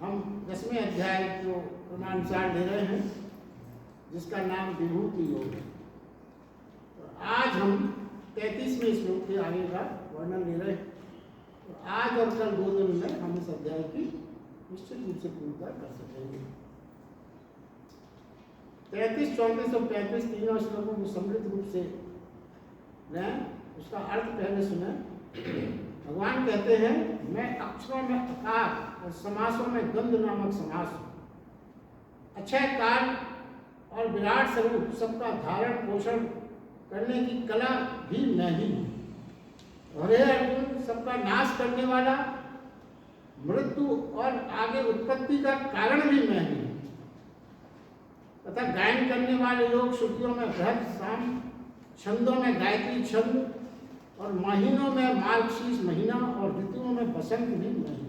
हम 10वें अध्याय को क्रमानुसार ले रहे हैं, जिसका नाम विभूति योग है। तो आज हम 33वें श्लोक के आगे का वर्णन ले रहे हैं। तो आज और कल 2 दिन में हम इस अध्याय की निश्चित रूप से पूर्णता कर सकेंगे। 33, 34 और 35 तीनों श्लोकों को समृद्ध रूप से लें। उसका अर्थ पहले सुने। भगवान कहते हैं, मैं अक्षरों में आकार और समासों में गंध नामक समास हूँ। अक्षय काल और विराट स्वरूप सबका धारण पोषण करने की कला भी मैं ही हूँ। और हे अर्जुन, सबका नाश करने वाला, मृत्यु और आगे उत्पत्ति का कारण भी मैं ही हूँ। तथा गायन करने वाले लोग श्रुतियों में बृहद साम, छंदों में गायत्री छंद और महीनों में मार्गशीर्ष महीना और ऋतुओं में बसंत भी नहीं।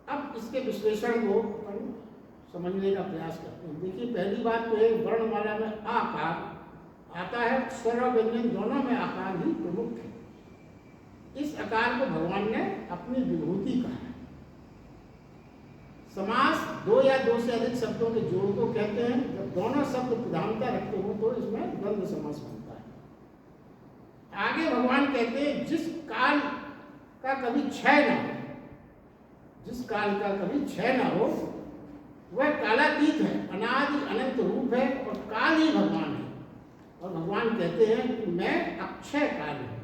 अब इसके विश्लेषण को अपन समझने का प्रयास करते हैं। देखिए, पहली बात तो एक वर्णमाला में आकार आता है। स्वर और व्यंजन दोनों में आकार ही प्रमुख है। इस आकार को भगवान ने अपनी विभूति कहा है। समास 2 या 2 से अधिक शब्दों के जोड़ को कहते हैं। जब दोनों शब्द प्रधानता रखते हो तो इसमें द्वंद्व समास बनता है। आगे भगवान कहते हैं, जिस काल का कभी क्षय ना हो, जिस काल का कभी क्षय ना हो, वह कालातीत है, अनादि अनंत रूप है और काल ही भगवान है। और भगवान कहते हैं कि मैं अक्षय काल हूं।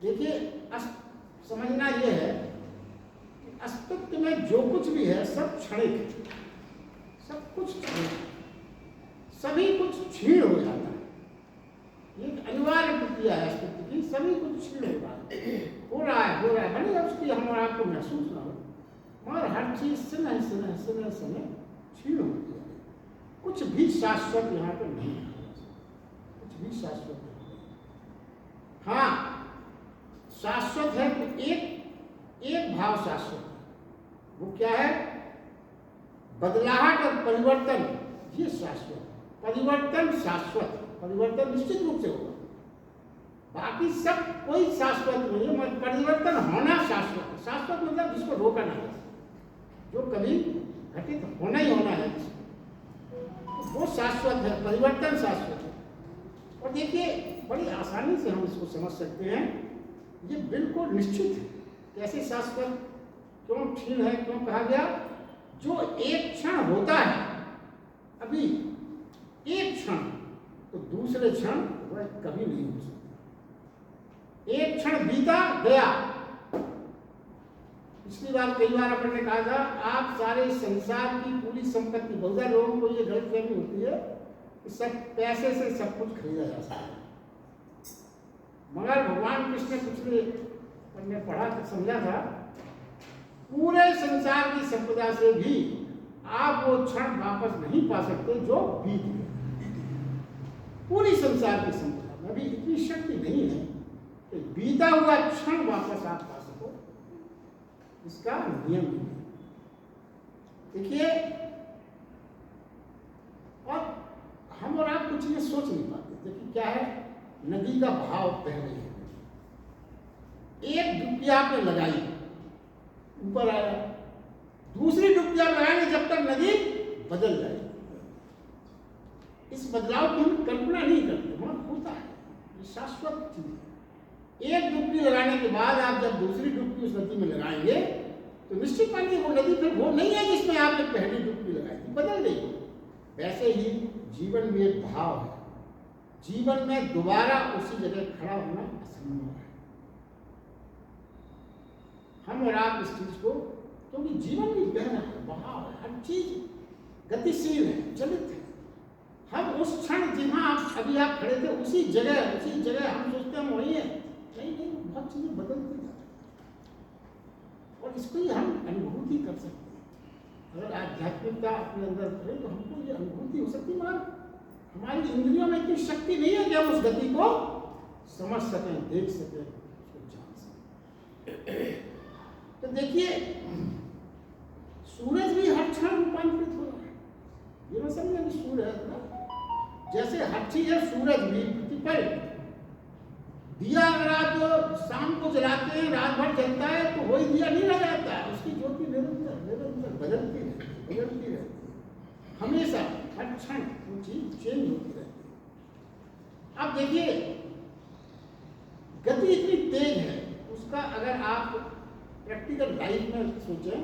देखिए, समझना यह है कि अस्तित्व में जो कुछ भी है सब क्षणिक है, सब कुछ क्षणिक है, सभी कुछ क्षीण हो जाता है। ये अनिवार्य प्रक्रिया है अस्तित्व की। सभी कुछ क्षीण हो रहा है भले उसकी हम और आपको महसूस ना हो, मगर हर चीज समय क्षीण होती है। कुछ भी शाश्वत यहाँ पर नहीं है, कुछ भी शाश्वत नहीं। हाँ, शाश्वत है तो एक भाव शाश्वत है। वो क्या है? बदलाहट और परिवर्तन, ये शाश्वत है। परिवर्तन शाश्वत, परिवर्तन निश्चित रूप से होगा। बाकी सब कोई शाश्वत नहीं है, मगर परिवर्तन होना शाश्वत है। शाश्वत मतलब जिसको रोका नहीं है, जो कभी घटित होना ही होना है, वो शाश्वत है। परिवर्तन शाश्वत है। और देखिए, बड़ी आसानी से हम इसको समझ सकते हैं। ये बिल्कुल निश्चित है। कैसे शाश्वत? क्यों क्षीण है? क्यों कहा गया? जो एक क्षण होता है अभी, एक क्षण, तो दूसरे क्षण वह कभी नहीं हो सकता। एक क्षण बीता गया। पिछली बार कई बार अपन ने कहा था, आप सारे संसार की पूरी संपत्ति, बहुत सारे लोगों को ये गलतफहमी होती है कि सब पैसे से सब कुछ खरीदा जा सकता है। मगर भगवान कृष्ण ने पिछले हमने पढ़ा समझा था, पूरे संसार की संपदा से भी आप वो क्षण वापस नहीं पा सकते जो बीत गया। पूरी संसार की संपदा में भी इतनी शक्ति नहीं है कि बीता हुआ क्षण वापस आप पा सको। इसका नियम नहीं है। देखिए, और हम और आप कुछ चीजें सोच नहीं पाते। देखिए क्या है, नदी का भाव बह रही है। एक डुबकी आपने लगाई, ऊपर आया, दूसरी डुबकी आप लगाएंगे जब तक नदी बदल जाएगी। इस बदलाव की हम कल्पना नहीं करते, वहां होता है, ये शाश्वत चीज है। एक डुबकी लगाने के बाद आप जब दूसरी डुबकी उस नदी में लगाएंगे तो निश्चित मानिए वो नदी फिर वो नहीं है जिसमें आपने पहली डुबकी लगाई थी, बदल गई। वैसे ही जीवन में एक भाव है। जीवन में दोबारा उसी जगह खड़ा होना असंभव है। हम और आप इस चीज को, क्योंकि जीवन भी बह रहा है, बहाव है, हर चीज गतिशील है, चलित है। हम उस क्षण जहां अभी आप खड़े थे उसी जगह हम सोचते हैं वही है। नहीं, बहुत चीजें बदलती जाती हैं और इसको ही हम अनुभूति कर सकते हैं। अगर आध्यात्मिकता अपने अंदर करें तो हमको ये अनुभूति हो सकती है। मगर हमारी इंद्रियों में इतनी शक्ति नहीं है कि हम उस गति को समझ सकें, देख सकें, उसको जान सकें। तो देखिए, सूरज भी हर क्षण रूपांतरित हो रहा है। ये मैं समझे कि सूरज ना, जैसे हर चीज है, सूरज भी प्रतिपल। दिया अगर आप शाम को जलाते हैं, रात भर चलता है, तो वही दिया नहीं रह जाता, उसकी ज्योति निरंतर निरंतर बदलती रहती है, हमेशा हर क्षण वो चीज चेंज होती रहती है। अब देखिए गति इतनी तेज है उसका, अगर आप प्रैक्टिकल लाइफ में सोचें,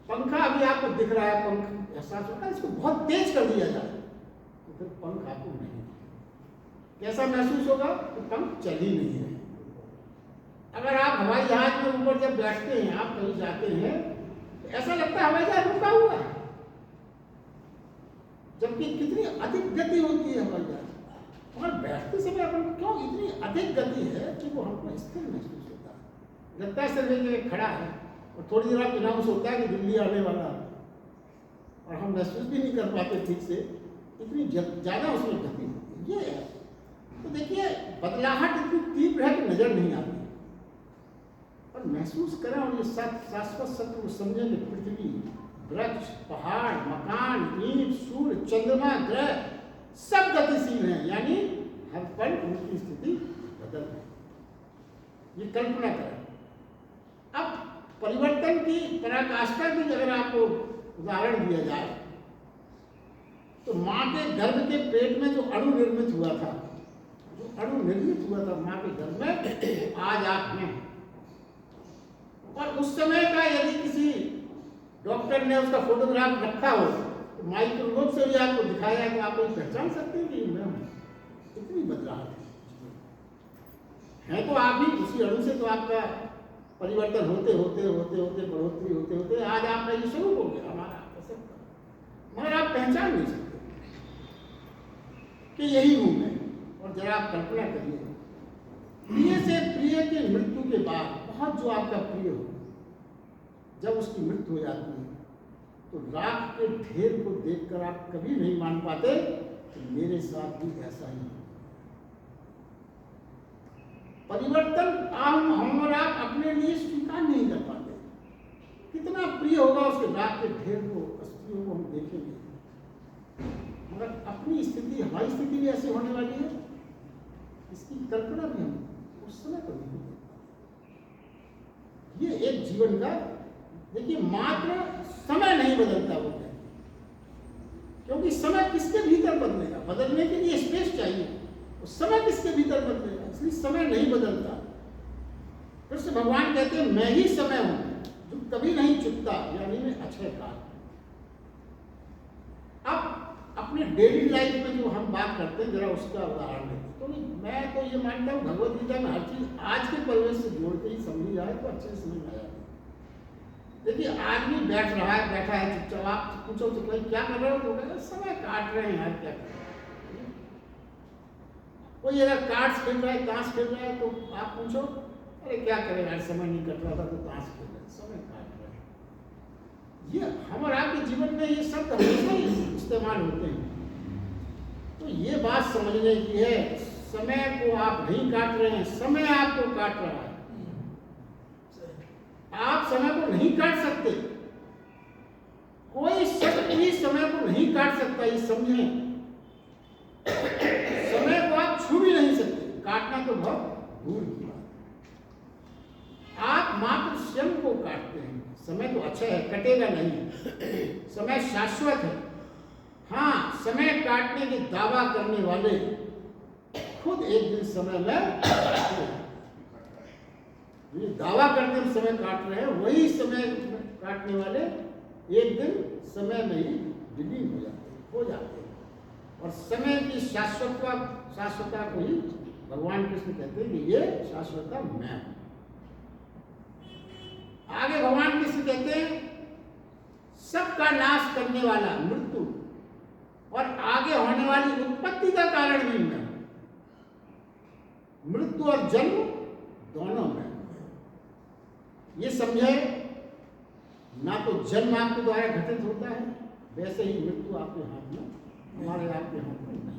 पंखा अभी आपको दिख रहा है, पंख एहसास होता है, इसको बहुत तेज कर दिया जाए तो फिर पंख आपको नहीं, कैसा महसूस होगा कि पंख चल ही नहीं है। अगर आप हवाई जहाज में ऊपर जब बैठते हैं, आप कहीं जाते हैं, तो ऐसा लगता है हवाई जहाज रुका हुआ है, जबकि कितनी अधिक गति होती है हवाई जहाज। और बैठते समय अपन क्यों इतनी अधिक गति है कि वो हमको स्थिर महसूस होता है, लगता है सिर्फ एक खड़ा है, और थोड़ी देर बाद अनाउंस होता है कि दिल्ली आने वाला है, और हम महसूस भी नहीं कर पाते ठीक से, इतनी ज़्यादा उसमें गति होती है। ये है, तो देखिए बदलाहट इतनी तीव्र है कि नजर नहीं आती, पर महसूस करें और ये शाश्वत सत्य को समझें कि पृथ्वी, वृक्ष, पहाड़, मकान, ईंट, सूर्य, चंद्रमा, ग्रह सब गतिशील हैं, यानी हर पल उनकी स्थिति बदल रही है। ये कल्पना करें। अब परिवर्तन की पराकाष्ठा की अगर आपको उदाहरण दिया जाए, तो माँ के गर्भ के पेट में जो अणु निर्मित हुआ था, माँ के गर्भ में, आज आप हैं। और उस समय का यदि किसी डॉक्टर ने उसका फोटोग्राफ रखा हो, तो माइक्रोस्कोप से भी आपको दिखाया है, तो आप पहचान सकते हैं कि मैं हूं। इतनी बदलाव है, तो आप ही उसी अणु से तो आपका परिवर्तन होते होते बढ़ोतरी होते होते आज आपका ये शुरू हो गया, हमारा आपका सबका, मगर आप पहचान नहीं सकते कि यही हूं मैं। और जरा आप कल्पना करिए, प्रिय से प्रिय के मृत्यु के बाद, बहुत जो आपका प्रिय हो, जब उसकी मृत्यु हो जाती है, तो राख के ढेर को देखकर आप कभी नहीं मान पाते कि मेरे साथ भी ऐसा ही है। परिवर्तन हम और आप अपने लिए स्वीकार नहीं कर पाते। कितना प्रिय होगा उसके राख के ढेर को, अस्थियों को हम देखेंगे, मगर अपनी स्थिति, हमारी स्थिति भी ऐसी होने वाली है, इसकी कल्पना भी हम उस समय कभी नहीं कर पाते। ये एक जीवन का, देखिए मात्र समय नहीं बदलता, वो कहते हैं, क्योंकि समय किसके भीतर बदलेगा, बदलने के लिए स्पेस चाहिए, और समय किसके भीतर बदलेगा, इसलिए समय नहीं बदलता। फिर से भगवान कहते हैं मैं ही समय हूं जो कभी नहीं चुकता, यानी मैं अक्षय काल। अब अपने डेली लाइफ में जो हम बात करते हैं, जरा उसका उदाहरण लेते हैं। तो मैं तो ये मानता हूँ भगवत गीता में हर चीज आज के परिवेश से जोड़ के ही समझी जाए तो अच्छे से समझ में आएगा। देखिए आदमी बैठा है चुपचाप, आप पूछो तो कोई क्या कर रहे हो, तो कहते समय काट रहे हैं यार, क्या कर रहे हैं। कोई अगर कार्ड्स खेल रहा है, ताश खेल रहा है, तो आप पूछो अरे क्या करें यार, समय नहीं कट रहा था तो ताश खेल रहे, समय काट रहे हैं। ये हम और आपके जीवन में ये शब्द हमेशा ही इस्तेमाल होते हैं। तो ये बात समझने की है, समय को आप नहीं काट रहे हैं, समय आपको काट रहा है। आप समय को नहीं काट सकते, कोई शब्द भी समय को नहीं काट सकता, ये समझें। समय को आप छू भी नहीं सकते, काटना तो बहुत दूर की बात है। आप मात्र स्वयं को काटते हैं। समय तो अच्छा है, कटेगा नहीं, समय शाश्वत है। हाँ, समय काटने के दावा करने वाले खुद एक दिन समय में, ये दावा करते हैं समय काट रहे हैं, वही समय काटने वाले एक दिन समय में ही विलीन हो जाते हैं। और समय की शाश्वतता को ही भगवान कृष्ण कहते हैं कि ये शाश्वतता मैं हूं। आगे भगवान कृष्ण कहते हैं सबका नाश करने वाला मृत्यु और आगे होने वाली उत्पत्ति का कारण भी मैं हूं। मृत्यु और जन्म दोनों में। ये समझे, ना तो जन्म आपके द्वारा घटित होता है, वैसे ही मृत्यु आपके हाथ में, हमारे आपके हाथ में नहीं है।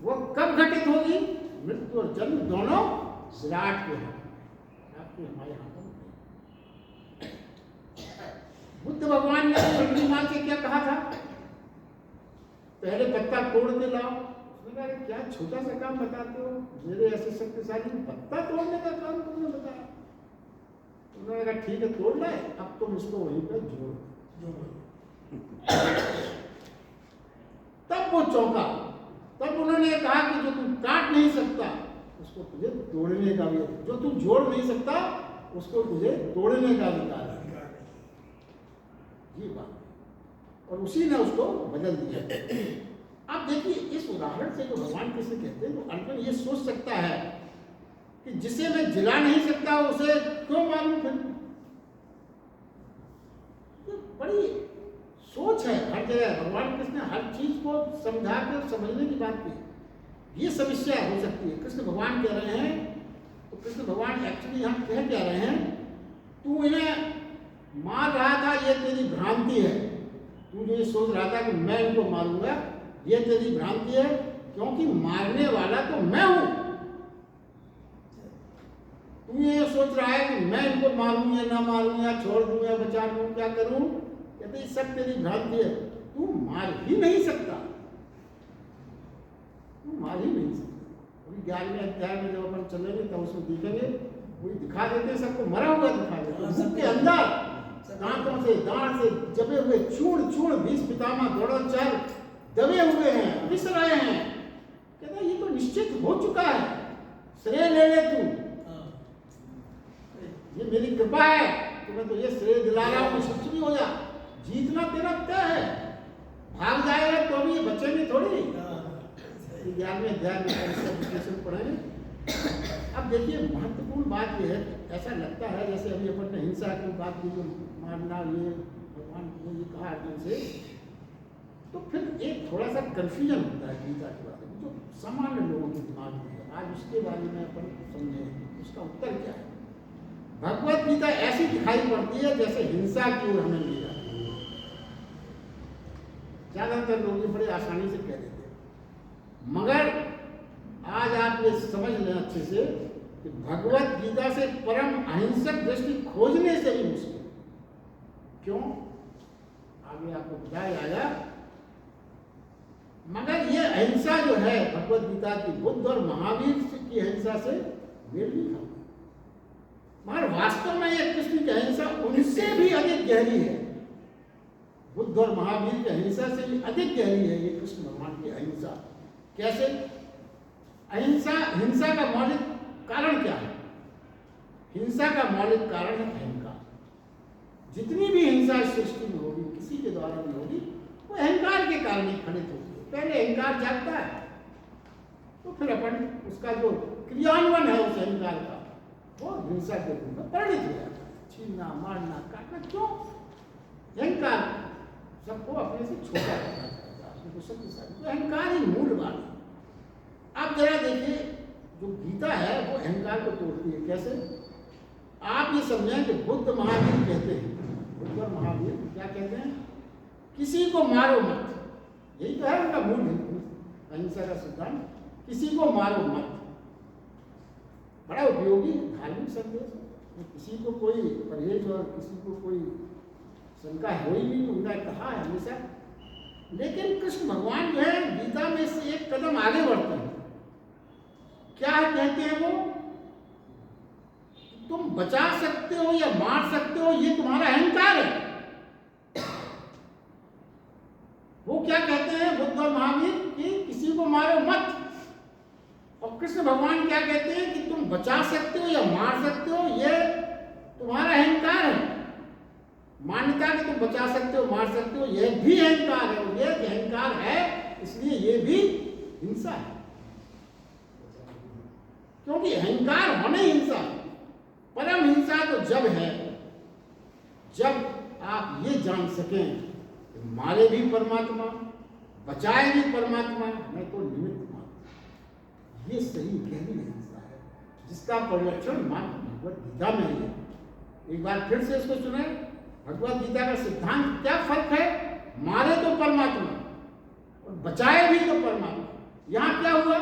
वो कब घटित होगी? मृत्यु और जन्म दोनों विराट के हाथ में, आपके हमारे हाथों में नहीं। बुद्ध भगवान ने अंगुली मार के क्या कहा था? पहले पत्ता तोड़ के लाओ, मैंने कहा क्या छोटा सा काम बताते हो, मेरे ऐसे शक्तिशाली पत्ता तोड़ने का काम तुमने बताया। उन्होंने कहा ठीक है तोड़ लाए, अब तुम इसको वहीं पर जोड़। तब वो चौंका, तब उन्होंने कहा कि जो तू काट नहीं सकता उसको तुझे तोड़ने का भी, जो तू जोड़ नहीं सकता उसको तुझे तोड़ने का अधिकार है। ये बात, और उसी ने उसको बदल दिया। अब देखिए इस उदाहरण से जो भगवान कृष्ण कहते हैं, तो अर्जुन ये सोच सकता है कि जिसे मैं जिला नहीं सकता उसे क्यों मारूं फिर। ये बड़ी सोच है हर जगह। भगवान कृष्ण ने हर चीज को समझा कर समझने की बात की। ये समस्या हो सकती है। कृष्ण भगवान कह रहे हैं, तो कृष्ण भगवान एक्चुअली हम कह क्या रहे हैं, तू इन्हें मार रहा था ये तेरी भ्रांति है। तू जो ये सोच रहा था कि मैं इनको मारूंगा, ये तेरी भ्रांति है, क्योंकि मारने वाला तो मैं हूं। तू ये सोच रहा है कि मैं इनको मारूं या ना मारूं या छोड़ दूं या बचा लूं, क्या करूं, कहते ये सब तेरी भ्रांति है। तू मार ही नहीं सकता, तू मार ही नहीं सकता। अभी 11वें अध्याय में जब अपन चलेंगे तब उसमें देखेंगे, वही दिखा देते सबको मरा हुआ दिखा देते, मुख के अंदर दांतों से दांत से जबे हुए चूर्ण चूर्ण भीष्म पितामह द्रोणाचार्य दबे हुए हैं, विस रहे हैं। कहता ये तो निश्चित हो चुका है, श्रेय ले ले तू, ये मेरी कृपा है, तुम्हें तो ये श्रेय दिला रहा हूं, कुछ भी हो जा, जीतना तेरा तय है। भाग जाएगा तो भी ये बचेंगे थोड़ी। 11वें अध्याय में पढ़ेंगे। अब देखिए महत्वपूर्ण बात यह है, ऐसा लगता है जैसे अभी अपन ने हिंसा की बात की, जो मारना, ये भगवान ने ये कहा अर्जुन से, तो फिर एक थोड़ा सा कंफ्यूजन होता है गीता के बारे में, जो सामान्य लोगों के दिमाग में है। आज उसके बारे में अपन समझें उसका उत्तर क्या है। भगवत गीता ऐसी दिखाई पड़ती है जैसे हिंसा की ओर हमें ले जाती है। ज्यादातर लोग ये बड़े आसानी से कह देते हैं, मगर आज आप ये समझ लें अच्छे से कि भगवत गीता से परम अहिंसक दृष्टि खोजने से भी मुश्किल। क्यों, आगे आपको बताया जाएगा। मगर ये अहिंसा जो है भगवत गीता की, बुद्ध और महावीर की अहिंसा से मेल नहीं खाती। मगर वास्तव में ये कृष्ण की अहिंसा उनसे भी अधिक गहरी है। बुद्ध और महावीर की अहिंसा से भी अधिक गहरी है ये कृष्ण भगवान की अहिंसा। कैसे? अहिंसा, हिंसा का मौलिक कारण क्या है? हिंसा का मौलिक कारण है अहंकार। जितनी भी हिंसा सृष्टि में होगी, किसी के द्वारा भी होगी, वो अहंकार के कारण ही खंडित होती है। पहले अहंकार जागता है, तो फिर अपन उसका जो क्रियान्वयन है उस अहंकार का, वो हिंसा के रूप में परिणित हो जाता है। छीनना, मारना, काटना, क्यों? अहंकार सबको अपने से छोटा करना चाहता है, उसको शक्तिशाली, तो अहंकार ही मूल बात है। आप जरा देखिए, जो गीता है वो अहंकार को तोड़ती है। कैसे? आप ये समझें कि बुद्ध महावीर कहते हैं, बुद्ध और महावीर क्या कहते हैं? किसी को मारो मत। यही तो है उनका मूल अहिंसा का सिद्धांत, किसी को मारो मत। बड़ा उपयोगी धार्मिक संदेश है। किसी को कोई परहेज और किसी को कोई शंका हो ही नहीं, उनका कहा है हमेशा। लेकिन कृष्ण भगवान जो है गीता में से एक कदम आगे बढ़ते हैं। क्या कहते हैं वो? तुम बचा सकते हो या मार सकते हो, ये तुम्हारा अहंकार है। वो क्या कहते हैं बुद्ध और महावीर कि किसी को मारो मत। और कृष्ण भगवान क्या कहते हैं कि तुम बचा सकते हो या मार सकते हो, ये तुम्हारा अहंकार है। मान्यता कि तुम बचा सकते हो, मार सकते हो, यह भी अहंकार है। और ये अहंकार है, इसलिए ये भी हिंसा है। क्योंकि अहंकार होने हिंसा, परम हिंसा तो जब है जब आप ये जान सकें कि मारे भी परमात्मा, बचाए भी परमात्मा, मैं तो निमित्त मात्र। ये सही गहरी हिंसा है, जिसका परिलक्षण मात्र भगवत गीता में है। एक बार फिर से इसको सुने। भगवत गीता का सिद्धांत क्या फर्क है? मारे तो परमात्मा और बचाए भी तो परमात्मा। यहां क्या हुआ?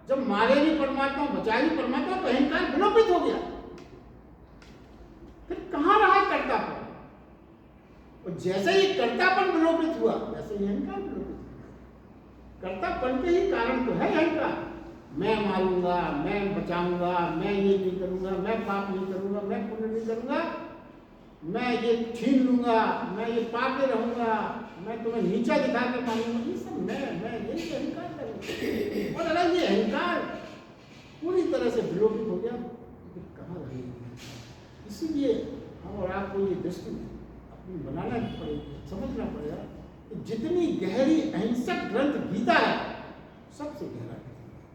जब मारे भी परमात्मा, बचाए भी परमात्मा, तो अहंकार विलोपित हो गया। फिर कहां रहा कर्तापन? और जैसे ही कर्तापन विलोपित हुआ, वैसे ही अहंकार विलोपित हुआ। कर्तापन के ही कारण तो है अहंकार। मैं मारूंगा, मैं बचाऊंगा, मैं ये नहीं करूंगा, मैं पाप नहीं करूंगा, मैं पुण्य नहीं करूंगा, मैं ये छीन लूंगा, मैं ये पाके रहूंगा, मैं तुम्हें नीचा दिखा के मारूंगा, ये सब मैं यही अहंकार करूंगा। और अगर ये अहंकार पूरी तरह से विलोपित हो गया तो कहाँ रहेगी? इसीलिए हम और आपको ये दृष्टि अपनी बनाना पड़ेगी, समझना पड़ेगा कि जितनी गहरी अहिंसक ग्रंथ गीता है सबसे गहरा है,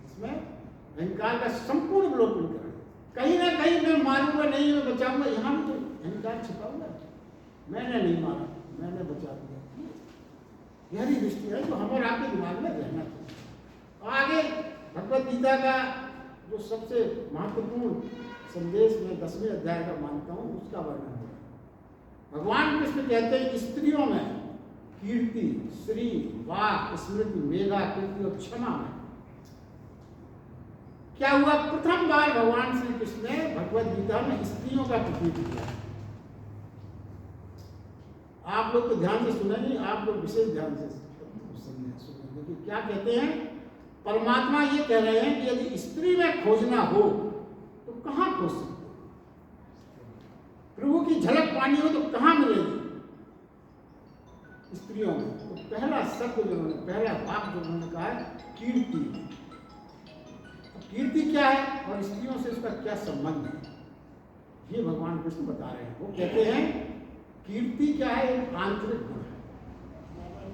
इसमें अहंकार का संपूर्ण विलोपन कर कहीं ना कहीं मैं मारूंगा नहीं, मैं बचाऊंगा, यहाँ भी तो अहंकार छिपा हुआ है। मैंने नहीं मारा, मैंने बचा दिया। गहरी दृष्टि है जो हमारे आपके दिमाग में रहना चाहिए। आगे भगवद गीता का जो सबसे महत्वपूर्ण संदेश मैं 10वें अध्याय का मानता हूँ उसका वर्णन है। भगवान कृष्ण कहते हैं स्त्रियों में कीर्ति, श्री, वाक, स्मृति, मेधा, कीर्ति और क्षमा में क्या हुआ? प्रथम बार भगवान श्री कृष्ण ने भगवद गीता में स्त्रियों का प्रतीक दिया। आप लोग तो ध्यान से सुने नहीं, आप लोग विशेष ध्यान से सुने। देखिए क्या कहते हैं, परमात्मा ये कह रहे हैं कि यदि स्त्री में खोजना हो तो कहां खोज सकते? प्रभु की झलक पानी हो तो कहां मिलेगी? स्त्रियों में। तो पहला शब्द जो उन्होंने, पहला वाक्य जो उन्होंने कहा है कीर्ति। कीर्ति क्या है और स्त्रियों से उसका क्या संबंध है, ये भगवान कृष्ण बता रहे हैं। वो कहते हैं कीर्ति क्या है? एक आंतरिक गुण है,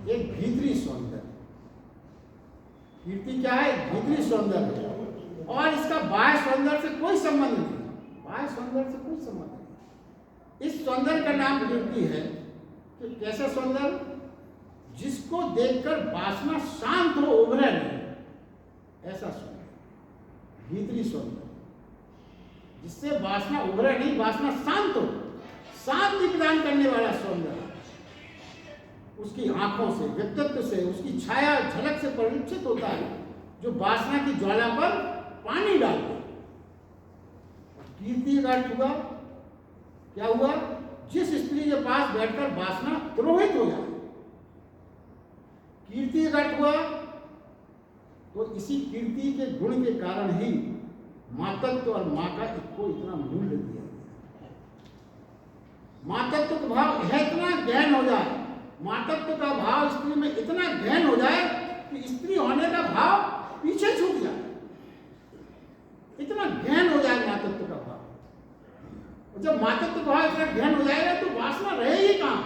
एक भीतरी सौंदर्य। कीर्ति क्या है? भीतरी सौंदर्य, और इसका बाह्य सौंदर्य से कोई संबंध नहीं। बाह्य सौंदर्य से कोई संबंध नहीं। इस सौंदर्य का नाम कीर्ति है। कि कैसा सौंदर्य? जिसको देखकर वासना शांत हो, उभरे नहीं, ऐसा सौंदर्य, भीतरी सौंदर्य, जिससे वासना उभरे नहीं, वासना शांत हो, शांति प्रदान करने वाला सौंदर्य। उसकी आंखों से, व्यक्तित्व से, उसकी छाया झलक से परिलक्षित होता है, जो वासना की ज्वाला पर पानी डालते। कीर्ति का अर्थ हुआ, क्या हुआ? जिस स्त्री के पास बैठकर वासना द्रोहित हो जाए। कीर्ति का अर्थ हुआ, तो इसी कीर्ति के गुण के कारण ही मातत्व और मां का को इतना मूल्य दिया गया। मातत्व का भाव इतना गहन हो जाए, मातत्व का भाव स्त्री में इतना गहन हो जाए कि स्त्री होने का भाव पीछे छूट जाए, इतना गहन हो जाए मातत्व का भाव। और जब मातत्व का भाव इतना गहन हो जाएगा तो वासना रहेगी कहां?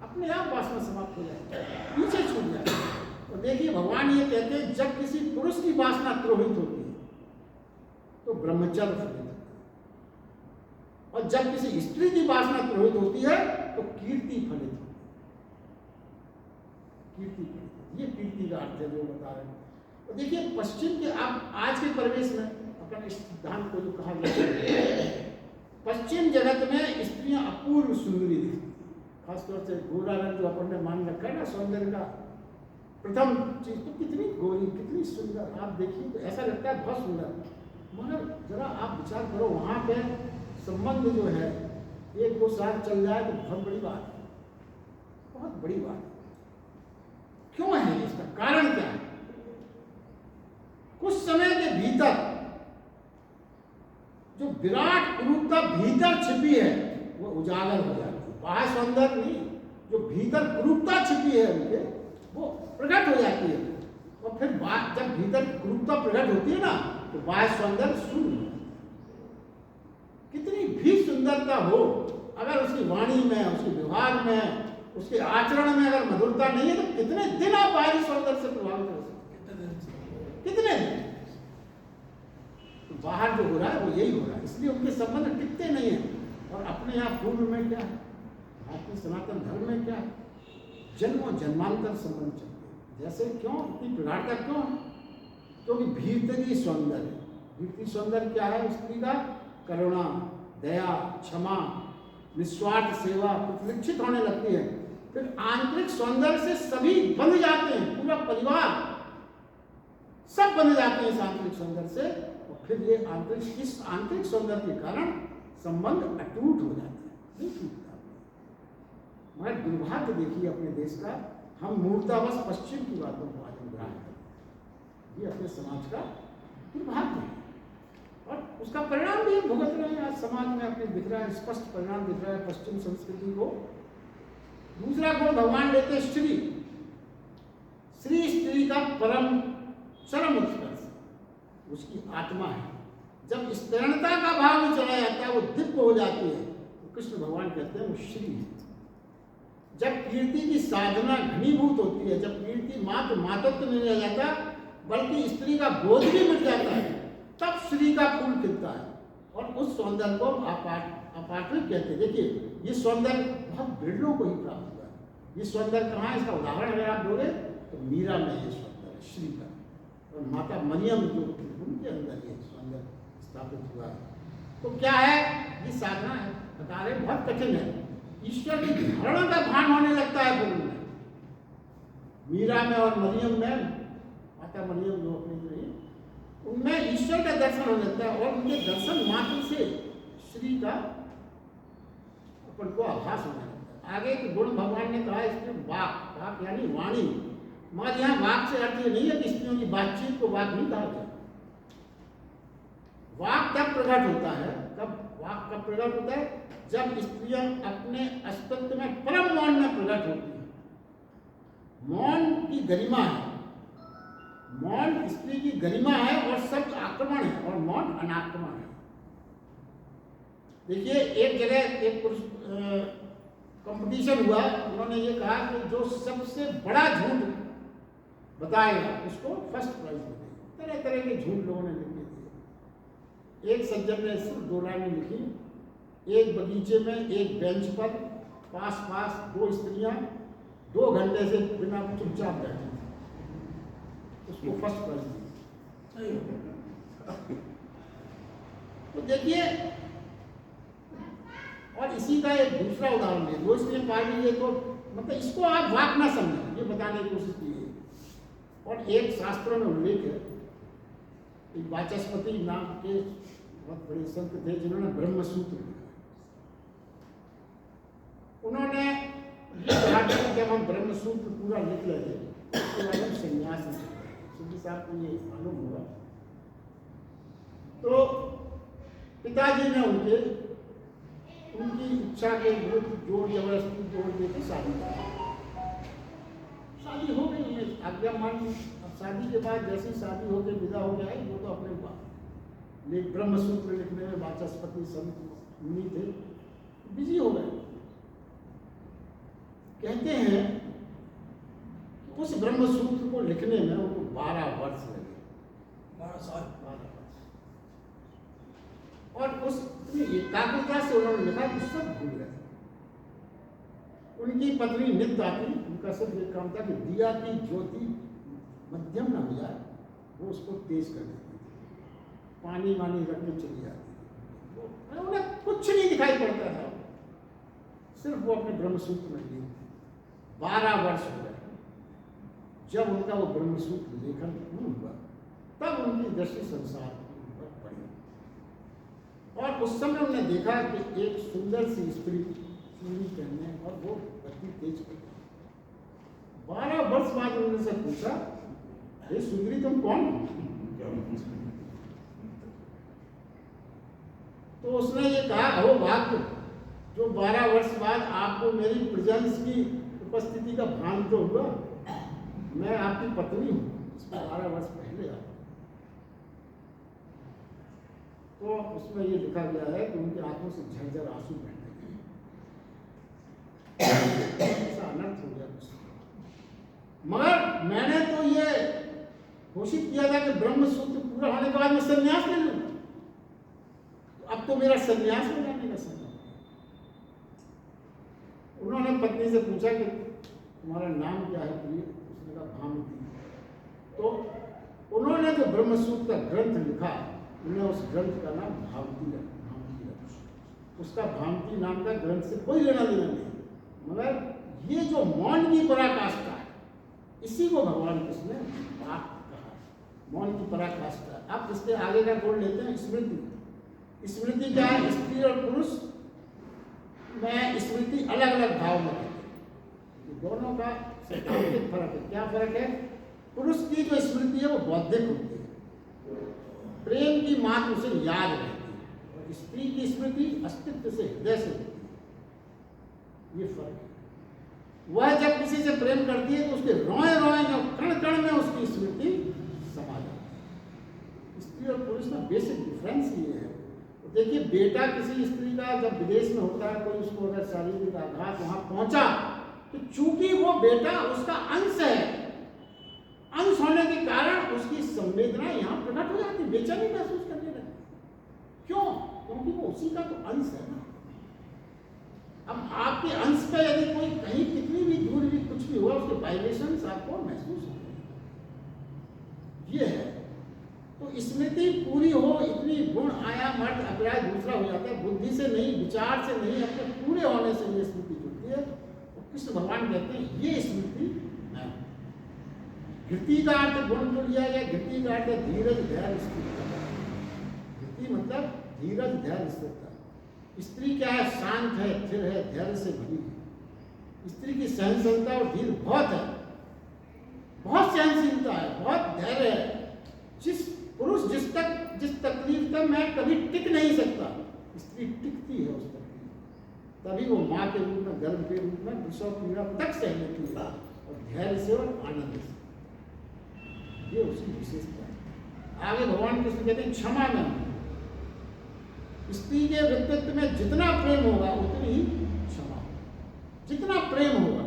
अपने आप वासना समाप्त हो जाएगी, पीछे छूट जाएगी। तो देखिए भगवान ये कहते हैं जब किसी पुरुष की वासना द्रोहित होती है तो ब्रह्मचर्य फलित होता है, और जब किसी स्त्री की वासना द्रोहित होती है तो कीर्ति फलित होती है। कीर्ति फलित, ये कीर्ति का अर्थ है जो बता रहे हैं। तो देखिए पश्चिम के, आप आज के परिवेश में अपन इस सिद्धांत को जो कहा गया है, पश्चिम जगत में स्त्रियां अपूर्व सुंदरी दिखती, खासतौर से गोरा रंग जो अपन ने मान रखा है ना सौंदर्य का प्रथम चीज, तो कितनी गोरी, कितनी सुंदर, आप देखिए तो ऐसा लगता है बहुत सुंदर। मगर जरा आप विचार करो, वहां पे संबंध जो है 1-2 साल चल जाए तो बहुत बड़ी बात है, बहुत बड़ी बात है। क्यों है? इसका कारण क्या है? कुछ समय के भीतर जो विराट कुरूपता भीतर छिपी है वो उजागर हो जाती है। बाह्य सौंदर्य नहीं, जो भीतर कुरूपता छिपी है उनके, वो प्रकट हो जाती है। और फिर जब भीतर कुरूपता प्रकट होती है ना तो बाह्य सौंदर्य शून्य। कितनी भी सुंदरता हो, अगर उसकी वाणी में, उसके व्यवहार में, उसके आचरण में अगर मधुरता नहीं है तो कितने दिन आप बाहरी सौंदर्य से प्रभावित हो सकते? कितने दिन? तो बाहर जो हो रहा है वो यही हो रहा है, इसलिए उनके संबंध टिकते नहीं है। और अपने यहाँ पूर्व में क्या है, भारतीय सनातन धर्म में क्या है, जन्मों जन्मांतर संबंध चलते हैं। जैसे क्यों इतनी प्रगाढ़ता क्यों? क्योंकि भीतरी सौंदर्य, भीतरी सौंदर्य क्या है स्त्री का? करुणा, दया, क्षमा, निस्वार्थ सेवा प्रतिलक्षित होने लगती है। फिर आंतरिक सौंदर्य से सभी बंध जाते हैं, पूरा परिवार सब बंध जाते हैं इस आंतरिक सौंदर्य से। और फिर ये इस आंतरिक सौंदर्य के कारण संबंध अटूट हो जाते हैं, नहीं टूटता। मगर दुर्भाग्य देखिए अपने देश का हम मूर्तावश पश्चिम की बातों को आज ग्रहण करते हैं। ये अपने समाज का दुर्भाग्य है और उसका परिणाम भी हम भुगत रहे हैं। आज समाज में अपने दिख रहा है, स्पष्ट परिणाम दिख रहा है पश्चिम संस्कृति को। दूसरा गुण भगवान लेते हैं स्त्री। स्त्री का परम चरम उत्कर्ष, उसकी आत्मा है। जब स्तरणता का भाव में चला जाता है, वो दिव्य हो जाती है, तो कृष्ण भगवान कहते हैं वो श्री है। जब कीर्ति की साधना घनीभूत होती है, जब कीर्ति मात्र मातृत्व नहीं रह जाता बल्कि स्त्री का बोध भी मिट जाता है, तब श्री का फूल खिलता है और उस सौंदर्य को अपार्थिव कहते हैं। देखिए ये सौंदर्य बहुत बिरलों को ही प्राप्त हुआ है। ये सौंदर्य कहाँ है, इसका उदाहरण अगर आप दोगे तो मीरा में ये सौंदर्य श्री का, और माता मरियम जो उनके अंदर ये सौंदर्य स्थापित हुआ है। तो क्या है, ये साधना है, बता रहे बहुत कठिन है। ईश्वर की धारणा का भान होने लगता है गुरु में। मीरा में और मरियम में, माता मरियम जो अपनी रही, उनमें ईश्वर का दर्शन हो जाता है और उनके दर्शन मात्र से श्री का अपन को आभास होने लगता है। आगे के गुण भगवान ने कहा इसमें वाक, वाक यानी वाणी। मगर यहाँ वाक से अर्थ ये नहीं है कि स्त्रियों की बातचीत को वाक नहीं कहा गया। वाक तब प्रकट होता है, तब वाक कब प्रकट होता है, जब स्त्रियां अपने अस्तित्व में परम मौन में प्रकट होती है। मौन की गरिमा है, मौन स्त्री की गरिमा है और शब्द आक्रमण है और मौन अनाक्रमण है। देखिए एक जगह एक कंपटीशन हुआ, उन्होंने ये कहा कि जो सबसे बड़ा झूठ बताएगा उसको फर्स्ट प्राइज मिलेगा। तरह तरह के झूठ लोगों ने लिखे थे। एक सज्जन ने सिर्फ 2 लाइनें लिखी, एक बगीचे में एक बेंच पर पास दो स्त्रियां 2 घंटे से बिना चुपचाप बैठी थी, उसको फर्स्ट प्राइज दिया। तो देखिए, और इसी का एक दूसरा उदाहरण है, 2 स्त्रियां पा ली, तो मतलब इसको आप वाक ना समझें, ये बताने की कोशिश की है। और एक शास्त्रों में उल्लेख है, एक वाचस्पति नाम के बहुत बड़े संत थे जिन्होंने ब्रह्म सूत्र लिखा। उन्होंने ये कहा कि जब हम ब्रह्म सूत्र पूरा लिख लेते उसके बाद हम संन्यास में चले जाएंगे। सुखी साहब को ये मालूम हुआ, तो पिताजी ने उनकी इच्छा के विरुद्ध जोर जबरदस्ती जोर देकर शादी की। शादी हो गई, उन्हें आज्ञा मान ली। अब शादी के बाद जैसी शादी होकर विदा हो गया, वो तो अपने ब्रह्म सूत्र लिखने में वाचस्पति संत मुनि थे, बिजी हो गए। कहते हैं कि उस ब्रह्म सूत्र को लिखने में उनको 12 वर्ष लगे, 12 साल। और उस एकाग्रता से उन्होंने लिखा कि सब भूल गए। उनकी पत्नी नित्य आती, उनका सिर्फ एक काम था कि दिया की ज्योति मध्यम न हो जाए, वो उसको तेज कर देती थी, पानी वानी रखने चली जाती थी। उन्हें कुछ नहीं दिखाई पड़ता था, सिर्फ वो अपने ब्रह्मसूत्र में ली। 12 वर्ष हो गए। जब उनका वो ब्रह्मसूत्र लेखन पूर्ण हुआ, तब उनकी दृष्टि संसार पर पड़ी और उस समय उन्होंने देखा कि एक सुंदर सी स्त्री चूड़ी पहनने और वो गति तेज कर। 12 वर्ष बाद उन्होंने से पूछा, अरे सुंदरी तुम कौन? तो उसने ये कहा, अहो भाग्य, जो 12 वर्ष बाद आपको मेरी प्रेजेंस की उपस्थिति का भान तो हुआ। मैं आपकी पत्नी हूँ, इसमें 12 वर्ष पहले आप। तो उसमें ये लिखा गया है कि उनकी आंखों से झरझर आंसू बहने लगे। ऐसा अनर्थ हो गया कुछ। मगर मैंने तो ये घोषित किया था कि ब्रह्म सूत्र पूरा होने के बाद मैं संन्यास ले लूंगा, तो अब तो मेरा संन्यास हो जाने का समय। उन्होंने पत्नी से पूछा कि तुम्हारा नाम क्या है प्रिय? उसने कहा भामती। तो उन्होंने जो ब्रह्म सूत्र का ग्रंथ लिखा, उन्हें उस ग्रंथ का नाम भामती रखा। उसका भामती नाम का ग्रंथ से कोई लेना देना नहीं। मगर ये जो मौन की पराकाष्ठा है, इसी को भगवान कृष्ण ने वाक कहा, मौन की पराकाष्ठा। अब इसके आगे का गुण लेते हैं स्मृति। स्मृति क्या है? स्त्री और पुरुष में स्मृति अलग अलग भाव में रहती है, दोनों का सैद्धांतिक फर्क है। क्या फर्क है? पुरुष की जो स्मृति है वो बौद्धिक होती है, प्रेम की मात्र उसे याद रहती है, और स्त्री की स्मृति अस्तित्व से, हृदय से होती है। ये फर्क है। वह जब किसी से प्रेम करती है तो उसके रोए रोए जो कण कण में उसकी स्मृति समा जाती है। स्त्री और पुरुष में बेसिक डिफरेंस ये है। तो देखिए, बेटा किसी स्त्री का जब विदेश में होता है, कोई उसको अगर शारीरिक आघात वहां पहुंचा, तो चूंकि वो बेटा उसका अंश है, अंश होने के कारण उसकी संवेदना यहाँ प्रकट हो जाती, बेचैनी महसूस करने लगती। क्यों? क्योंकि वो उसी का तो अंश है ना। अब आपके अंश का यदि कोई कहीं कितनी भी दूर भी कुछ भी हुआ, उसके वाइब्रेशंस आपको महसूस होंगे। ये है। तो स्मृति पूरी हो, इतनी गुण आया मर्द अभिप्राय दूसरा हो जाता है। बुद्धि से नहीं, विचार से नहीं, अपने पूरे होने से ये स्मृति जुड़ती है। और कृष्ण भगवान कहते हैं ये स्मृति मैं हूं। घृति का अर्थ गुण को लिया गया। घृति का अर्थ धीरज, धैर्य, स्थिरता। घृति मतलब धीरज, धैर्य, स्थिरता। स्त्री क्या है? शांत है, स्थिर है, धैर्य से भरी है। स्त्री की सहनशीलता और धीर बहुत है, बहुत सहनशीलता है, बहुत धैर्य है। जिस तकलीफ तक मैं कभी टिक नहीं सकता, स्त्री टिकती है उस तकलीफ। तभी वो माँ के रूप में, गर्भ के रूप में प्रसव पीड़ा तक सह लेती है, और धैर्य से और आनंद से। ये उसकी विशेषता है। आगे भगवान कृष्ण कहते हैं क्षमा में। स्त्री के व्यक्तित्व में जितना प्रेम होगा उतनी ही क्षमा होगी, जितना प्रेम होगा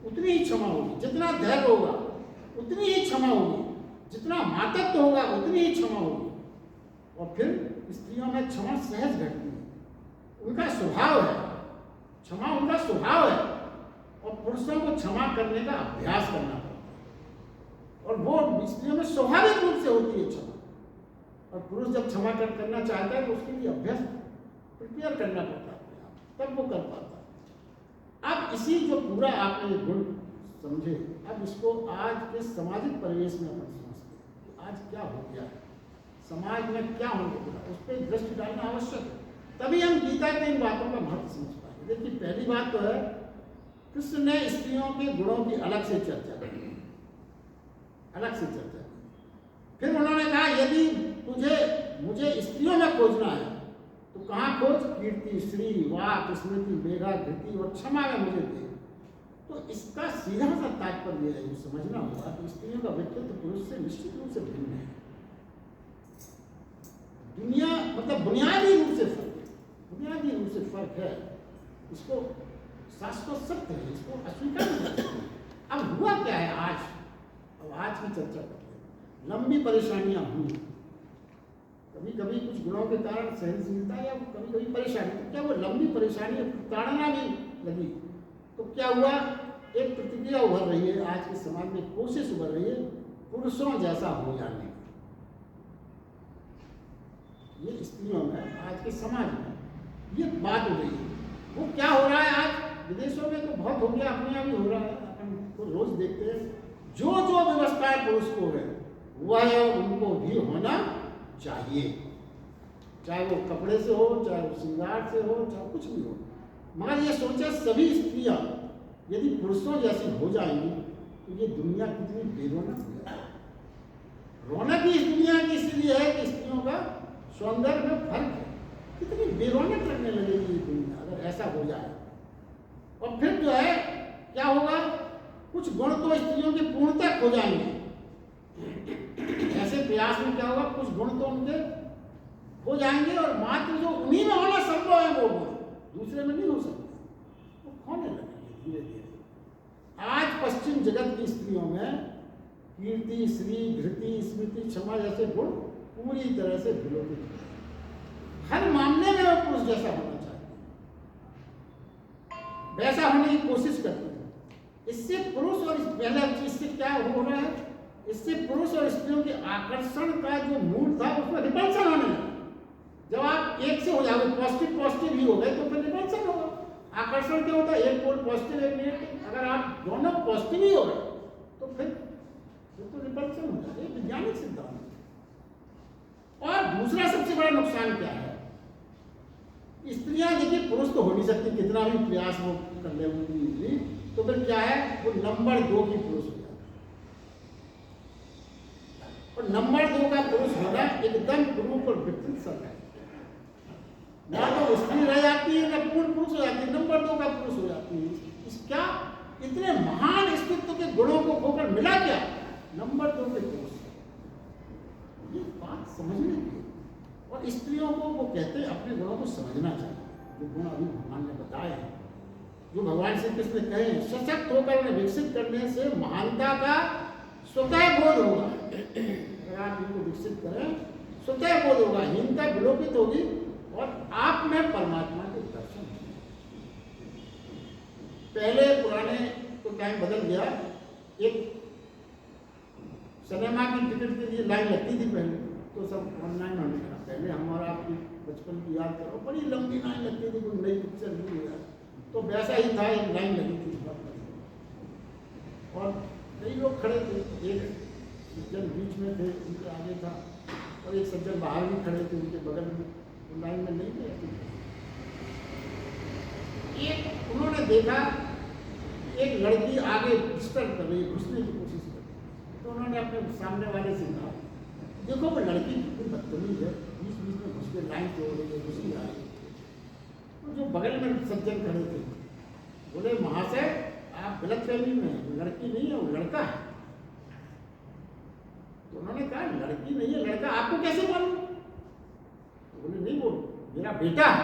उतनी ही क्षमा होगी, जितना धैर्य होगा उतनी ही क्षमा होगी, जितना मातत्व होगा उतनी ही क्षमा होगी। और फिर स्त्रियों में क्षमा सहज घटती है, उनका स्वभाव है, क्षमा उनका स्वभाव है। और पुरुषों को क्षमा करने का अभ्यास करना पड़ता है, और वो स्त्रियों में स्वाभाविक रूप से होती है क्षमा। और पुरुष जब क्षमा करना चाहता है तो उसके लिए अभ्यास प्रिपेयर करना पड़ता है, तब वो कर पाता है। अब इसी जो पूरा आपने गुण समझे, अब इसको आज के सामाजिक परिवेश में अपन समझते हैं कि आज क्या हो गया है, समाज में क्या होने लगा, उस पर दृष्टि डालना आवश्यक है। तभी हम गीता के इन बातों का महत्व समझ पाएंगे। देखिए, पहली बात तो है, कृष्ण ने स्त्रियों के गुणों की अलग से चर्चा की, अलग से चर्चा की। फिर उन्होंने कहा यदि मुझे स्त्रियों में खोजना है तो कहाँ खोज? कीर्ति, श्री, वाक, स्मृति, मेघा, धृति और क्षमा में मुझे दे। तो इसका सीधा सा तात्पर्य है, जो समझना होगा कि स्त्रियों का व्यक्तित्व पुरुष से निश्चित रूप से भिन्न है। दुनिया मतलब बुनियादी रूप से फर्क है, बुनियादी रूप से फर्क है। इसको शास्त्रों सत्य है, इसको अस्वीकार नहीं करते। अब हुआ क्या है आज? अब आज की चर्चा करते हैं। लंबी परेशानियां हुई, कभी कभी कुछ गुणों के कारण सहनशीलता या कभी कभी परेशानी, तो क्या वो लंबी परेशानी ताड़ना भी लगी, तो क्या हुआ? एक प्रतिक्रिया उभर रही है आज के समाज में, कोशिश उभर रही है पुरुषों जैसा हो जाने की। ये स्त्रियों में, आज के समाज में ये बात हो रही है। वो क्या हो रहा है आज विदेशों में तो बहुत हो गया, अपने यहाँ भी हो रहा है, अपन तो रोज देखते हैं। जो जो व्यवस्थाएं पुरुष को है वह उनको भी होना चाहिए, चाहे वो कपड़े से हो, चाहे वो श्रृंगार से हो, चाहे कुछ भी हो। मगर ये सोचे सभी स्त्रियां यदि पुरुषों जैसी हो जाएंगी तो ये दुनिया कितनी बेरौनक हो जाएगी। रौनक ही इस दुनिया की इसलिए है कि स्त्रियों का सौंदर्य में फर्क है, कितनी बेरौनक लगने लगेगी ये दुनिया अगर ऐसा हो जाए। और फिर जो है क्या होगा? कुछ गुण तो स्त्रियों के पूर्णतः खो जाएंगे। ऐसे प्रयास में क्या होगा? कुछ गुण तो उनके हो जाएंगे, और मात्र जो उन्हीं में होना संभव है वो गुण दूसरे में नहीं हो सकते, वो खोने लगेंगे धीरे धीरे। आज पश्चिम जगत की स्त्रियों में कीर्ति, श्री, धृति, स्मृति, क्षमा जैसे गुण पूरी तरह से विलोपित हैं। हर मामले में वो पुरुष जैसा होना चाहते हैं, वैसा होने की कोशिश करते हैं। इससे पुरुष और पहले इससे क्या हो रहा है? इससे पुरुष और स्त्रियों के आकर्षण का जो मूल था उसमें रिपल्सन होने लगा। जब आप एक से हो जाओगे, पॉजिटिव ही हो गए, तो फिर रिपल्सन होगा। आकर्षण क्या होता है? एक पोल पॉजिटिव, एक नेगेटिव। अगर आप दोनों पॉजिटिव ही हो गए तो फिर तो रिपल्सन हो जाए, वैज्ञानिक सिद्धांत। और दूसरा सबसे बड़ा नुकसान क्या है? स्त्रियां देखिए, पुरुष तो हो नहीं सकती, कितना भी प्रयास वो कर ले, तो तो फिर क्या है, वो नंबर 2 की पुरुष हो जाता है। और नंबर 2 का पुरुष होना एकदम गुरु पर विपरीत सब है। ना तो स्त्री रह जाती है, ना पूर्ण पुरुष हो जाती है, नंबर 2 का पुरुष हो जाती है। इस क्या इतने महान अस्तित्व के गुणों को खोकर मिला क्या, नंबर 2 के पुरुष। ये बात समझने की। और स्त्रियों को वो कहते हैं अपने गुणों को समझना चाहिए, जो गुण अभी भगवान ने बताए हैं, जो भगवान श्री कृष्ण कहे हैं। सशक्त होकर उन्हें विकसित करने से महानता का स्वतः बोध होगा। अगर आप इनको विकसित करें, स्वतः बोध होगा, हीनता विलोपित होगी और आप में परमात्मा के दर्शन होंगे। पहले पुराने तो टाइम बदल गया, एक सिनेमा की टिकट के लिए लाइन लगती थी पहले, तो सब ऑनलाइन होने लगा। पहले हमारा आपकी बचपन की याद करो, बड़ी लंबी लाइन लगती थी, कोई नई पिक्चर नहीं हुआ, तो वैसा ही था, एक लाइन लगी थी और कई लोग खड़े थे। एक सज्जन बीच में थे, उनके आगे था, और एक सज्जन बाहर भी खड़े थे उनके बगल में, तो लाइन में नहीं थे। एक उन्होंने देखा एक लड़की आगे डिस्टर्ब कर रही, घुसने की कोशिश कर रही, तो उन्होंने अपने सामने वाले से कहा, देखो वो लड़की कितनी बदतमीज है, बीच बीच में घुस के लाइन तोड़ रही है, घुसी आ रही है। तो जो बगल में सज्जन खड़े थे बोले, महाशय आप गलतफहमी में हैं, लड़की नहीं है, वो लड़का है। तो उन्होंने कहा लड़की नहीं है, लड़का, आपको कैसे मालूम? तो बोले नहीं, वो मेरा बेटा है।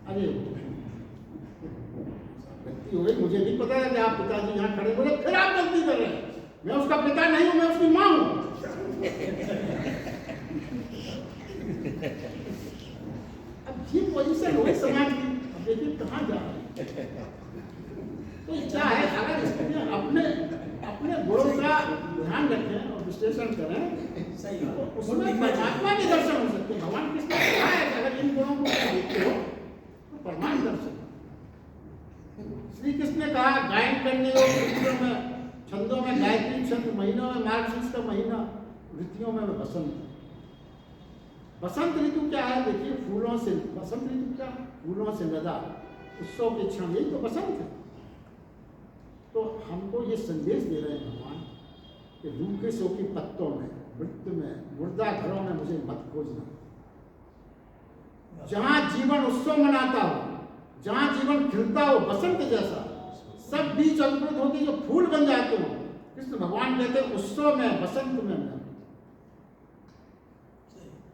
अरे गलती हो गई, मुझे नहीं पता है कि आप पिताजी यहाँ खड़े। बोले फिर आप गलती कर रहे हैं, मैं उसका पिता नहीं हूँ, मैं उसकी माँ हूँ। अब ये पोजीशन हो समाज की, अब देखिए कहाँ जा रहे हैं। तो क्या है, अगर स्त्रियाँ अपने गुणों का ध्यान रखें और विश्लेषण करें, तो उसमें परमात्मा के दर्शन हो सकते हैं। भगवान कृष्ण ने कहा है कि अगर इन गुणों को देखते हो तो परमात्मा दर्शन। श्री कृष्ण ने कहा गायन करने में, छंदों में गायत्री छंद, महीनों में मार्गशीर्ष का महीना, ऋतुओं में बसंत। बसंत ऋतु क्या है, देखिए फूलों से, बसंत ऋतु क्या, फूलों से लदा उत्सव के क्षण, यही तो बसंत है। तो हमको ये संदेश दे रहे हैं भगवान कि रूखे सूखे पत्तों में, मृत्यु में, मुर्दा घरों में मुझे मत खोजना। जहां जीवन उत्सव मनाता हो, जहां जीवन खिलता हो बसंत जैसा, सब बीज अंकुरित होकर जो फूल बन जाते हो, कृष्ण भगवान कहते हैं उत्सव में, बसंत में मैं।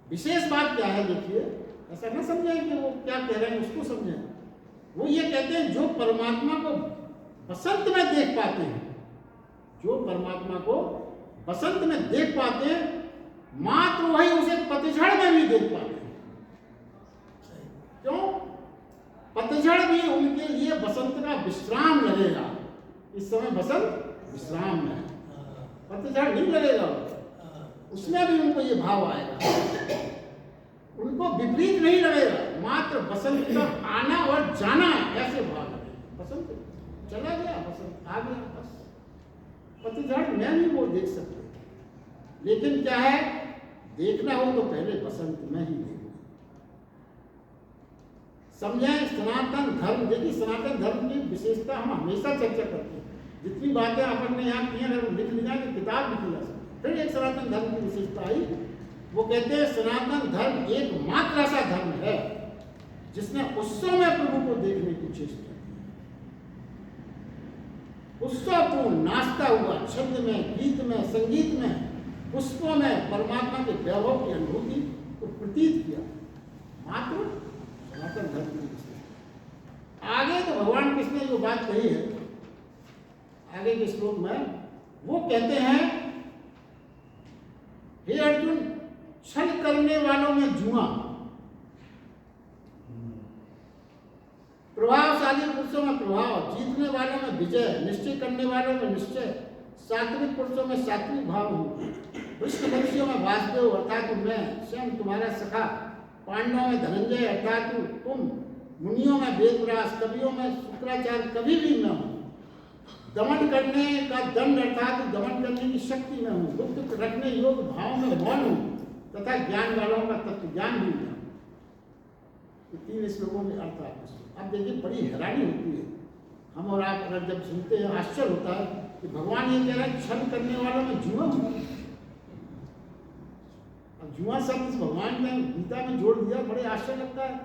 विशेष बात क्या है, देखिए ऐसा ना समझें कि वो क्या कह रहे हैं उसको समझें। वो ये कहते हैं जो परमात्मा को बसंत में देख पाते हैं, जो परमात्मा को बसंत में देख पाते हैं, मात्र वही उसे पतझड़ में भी देख पाते हैं। क्यों? पतझड़ भी उनके लिए बसंत का विश्राम लगेगा। इस समय बसंत विश्राम में है, पतझड़ नहीं लगेगा, उसमें भी उनको ये भाव आएगा, उनको विपरीत नहीं लगेगा, मात्र बसंत का आना और जाना ऐसे भाव लगेगा। बसंत चला गया, बसंत आ गया, बस पतझड़ में भी वो देख सकते हैं। लेकिन क्या है, देखना हो तो पहले बसंत में ही देखना। समझें सनातन धर्म, देखिए सनातन धर्म की विशेषता हम हमेशा चर्चा करते हैं। जितनी बातें अपन ने यहाँ की हैं लिख ली जाए, किताब लिखी जा सकती। फिर एक सनातन धर्म की विशेषता आई, वो कहते हैं सनातन धर्म एकमात्र ऐसा धर्म है जिसने उत्सव में प्रभु को देखने की चेष्टा की। उत्सवपूर्ण नाचता हुआ, छंद में, गीत में, संगीत में, पुष्पों में परमात्मा के वैभव की अनुभूति को प्रतीत किया, मात्र सनातन धर्म की विशेषता। आगे तो भगवान कृष्ण ने जो बात कही है आगे के श्लोक में, वो कहते हैं हे अर्जुन, छल करने वालों में जुआ, प्रभावशाली पुरुषों में प्रभाव, जीतने वालों में विजय, निश्चय करने वालों में निश्चय, सात्विक पुरुषों में सात्विक भाव हूँ, कृष्ण मनुष्यों में वासुदेव अर्थात मैं स्वयं तुम्हारा सखा, पांडवों में धनंजय अर्थात तुम, मुनियों में वेदव्यास, कवियों में शुक्राचार्य, कभी भी मैं हूँ, दमन करने का दंड अर्थात दमन करने की शक्ति में हूँ, दुख रखने योग्य भाव में मौन हूँ, तथा ज्ञान वालों का तत्व ज्ञान भी है। 3 श्लोकों में अर्थ आपने। अब देखिए बड़ी हैरानी होती है हम और आप अगर जब सुनते हैं आश्चर्य होता है कि भगवान ये कह रहा है छल करने वालों में जुआ हूँ। अब जुआ शब्द इस भगवान ने गीता में जोड़ दिया, बड़े आश्चर्य लगता है।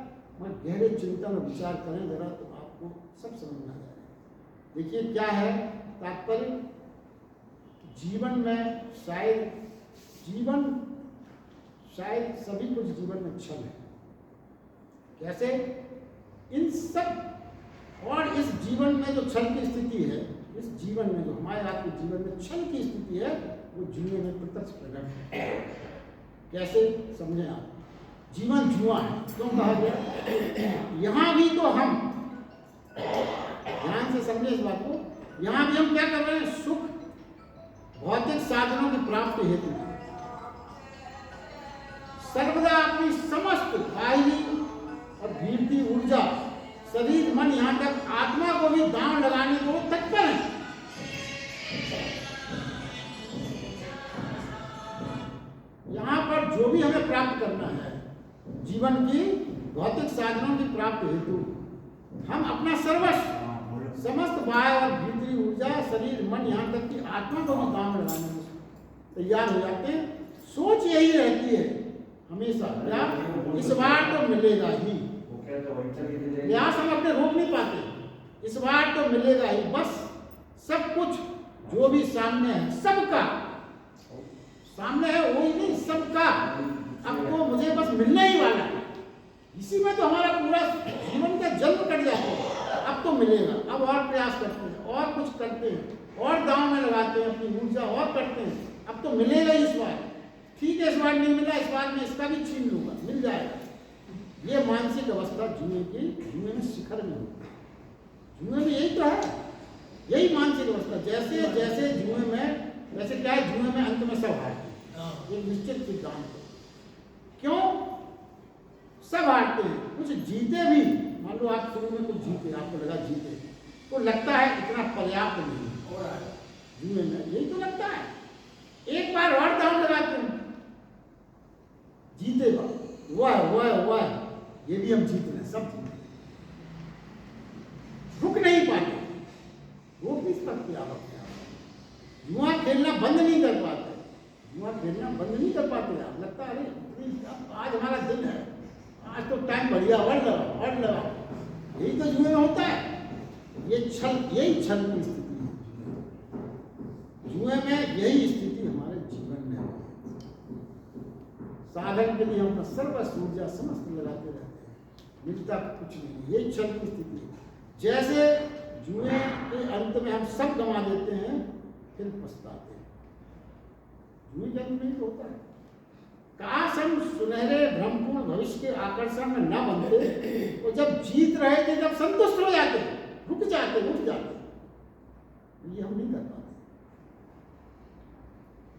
मगर गहरे चिंतन और विचार करें जरा तो आपको सब समझ में आ जाएगा। देखिए क्या है तात्पर्य, जीवन में शायद सभी कुछ जीवन में छल है। कैसे? इन सब और इस जीवन में जो छल की स्थिति है, इस जीवन में जो हमारे आपके जीवन में छल की स्थिति है, वो जुए में प्रत्यक्ष प्रकट है। कैसे समझें आप? जीवन जुआ है, क्यों कहा गया? यहां भी तो हम ध्यान से समझे इस बात को, यहां भी हम क्या कर रहे हैं? सुख भौतिक साधनों की प्राप्ति हेतु सर्वदा अपनी समस्त बाह्य और भीतरी ऊर्जा, शरीर, मन, यहां तक आत्मा को भी दांव लगाने को तत्पर है। यहां पर जो भी हमें प्राप्त करना है जीवन की भौतिक साधनों की प्राप्ति हेतु, हम अपना सर्वस्व, समस्त बाह्य और भीतरी ऊर्जा, शरीर, मन, यहां तक कि आत्मा को भी दांव लगाने में तैयार हो जाते हैं। सोच यही रहती है हमेशा, क्या इस बार तो मिलेगा ही। प्रयास हम अपने रोक नहीं पाते, इस बार तो मिलेगा ही। बस सब कुछ जो भी सामने है, सबका सामने है, वही नहीं सबका अब तो मुझे बस मिलने ही वाला है। इसी में तो हमारा पूरा जीवन का जन्म कट जाता है। अब तो मिलेगा, अब और प्रयास करते हैं और कुछ करते हैं और दांव में लगाते हैं अपनी ऊर्जा और करते हैं। अब तो मिलेगा ही इस बार, ठीक है इस बार नहीं मिला, इस बार मैं इसका भी छीन लूंगा, मिल जाएगा। ये मानसिक अवस्था जुए में शिखर में होती है। जुए में यही तो है, यही मानसिक अवस्था। जैसे जैसे जुए में, वैसे क्या है, जुए में अंत में सब हारते हैं, एक निश्चित सिद्धांत है। क्यों सब हारते हैं? कुछ जीते भी, मान लो आप शुरू में कुछ जीते, आपको लगा जीते, तो लगता है इतना पर्याप्त नहीं है जुए में, यही तो लगता है। एक बार और दांव लगाते हैं, जीतेगा, हुआ ये भी हम जीत रहे, सब जीत रहे, रुक नहीं पाते, रोक नहीं सकते आप अपने आप। जुआ खेलना बंद नहीं कर पाते, जुआ खेलना बंद नहीं कर पाते आप। लगता है अरे आज हमारा दिन है, आज तो टाइम बढ़िया, और लगा। यही तो जुए में होता है। ये छल, यही छल की स्थिति है जुए में, यही स्थिति हमारे जीवन में है। साधन के लिए हम सर्वस्व ऊर्जा समस्त लगाते रहते हैं, मिलता कुछ नहीं, यही छल की स्थिति है। जैसे जुए के अंत में हम सब गंवा देते हैं, फिर पछताते हैं। जुए के अंत में ही होता है। काश हम सुनहरे भ्रमपूर्ण भविष्य के आकर्षण में न बनते, और जब जीत रहे थे जब संतुष्ट हो जाते, रुक जाते, उठ जाते। ये हम नहीं कर पाते।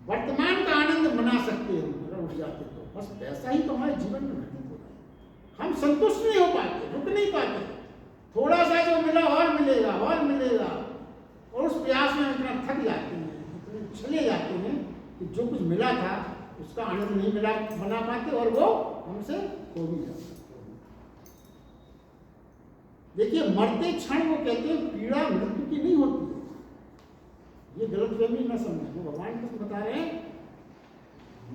वर्तमान का आनंद मना सकते हो अगर उठ जाते तो, बस ऐसा ही तो हमारे जीवन में घटित होता है। हम संतुष्ट नहीं हो पाते, रुक नहीं पाते, थोड़ा सा जो मिला और मिलेगा, और उस प्रयास में इतना थक जाते हैं, इतने चले जाते हैं कि जो कुछ मिला था उसका आनंद नहीं बना पाते, और वो हमसे खो भी जाता। देखिए मरते क्षण वो कहते हैं पीड़ा मृत्यु की नहीं होती है, ये गलतफहमी न समझें। वो भगवान कृष्ण बता रहे हैं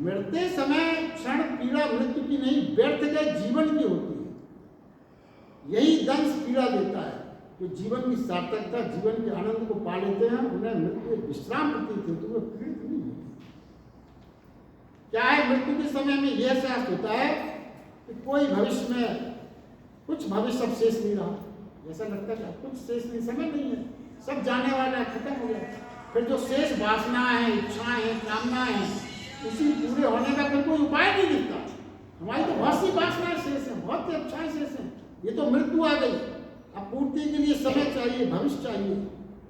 मरते समय क्षण पीड़ा मृत्यु की नहीं, व्यर्थ गए जीवन की होती है। यही दंश पीड़ा देता है, जो जीवन की सार्थकता, जीवन के आनंद को पा लेते हैं, उन्हें मृत्यु विश्राम प्रतीत होती है, वो पीड़ित नहीं होती। क्या है, मृत्यु के समय में यह एहसास होता है कि कोई भविष्य में कुछ भविष्य अब शेष नहीं रहा, जैसा लगता है कुछ शेष नहीं, समय नहीं है, सब जाने वाला है, खत्म हो गया। फिर जो शेष वासना है, इच्छाएं हैं, कामनाएं हैं, उसी पूरे होने का फिर कोई उपाय नहीं दिखता। हमारी तो बहुत सी वासनाएं शेष हैं, बहुत सी इच्छाएं शेष हैं, ये तो मृत्यु आ गई, अब पूर्ति के लिए समय चाहिए, भविष्य चाहिए,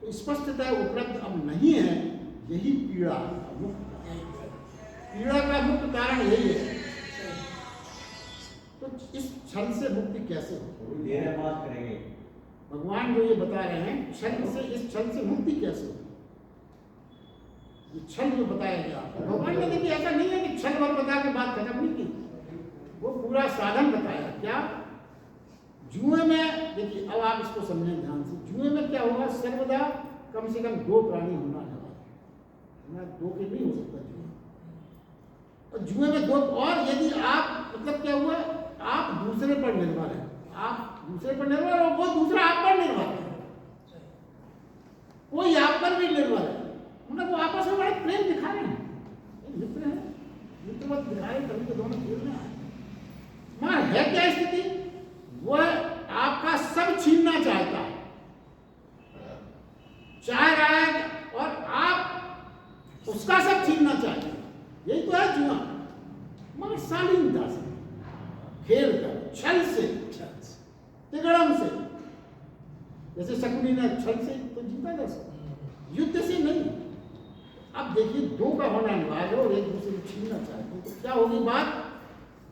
तो स्पष्टता उपलब्ध अब नहीं है। यही पीड़ा का मुख्य कारण यही है। तो इस छल से मुक्ति कैसे हो? बात करेंगे भगवान जो ये बता रहे हैं, छल से, इस छल से मुक्ति कैसे हो? ये छल जो बताया गया भगवान ने, देखिए ऐसा नहीं है कि छल भर बता के बात खत्म नहीं की, वो पूरा साधन बताया। क्या? जुए में देखिए, अब आप इसको समझें ध्यान से। जुए में क्या होगा, सर्वदा कम से कम 2 प्राणी होना है, 2 के नहीं हो सकता जुए। और जुए में 2, और यदि आप मतलब क्या हुआ, आप दूसरे पर निर्भर है, आप दूसरे पर निर्भर और वो दूसरा आप पर निर्भर है, कोई आप पर भी निर्भर है, मतलब वो आपस में बड़ा प्रेम दिखा रहे हैं, मित्र है, मित्रवत दिखा रहे, कभी तो दोनों खेल में आए, मगर है क्या स्थिति, वह आपका सब छीनना चाहता है, चाह रहा है, और आप उसका सब छीनना चाहते हैं। यही तो है जुआ, मगर शालीनता से खेल कर, छल से, तिगड़म से, जैसे शकुनी ने छल से तो जीता जा सकता, युद्ध से नहीं। अब देखिए, 2 का होना अनिवार्य और एक दूसरे को छीनना चाहते हैं, तो क्या होगी बात,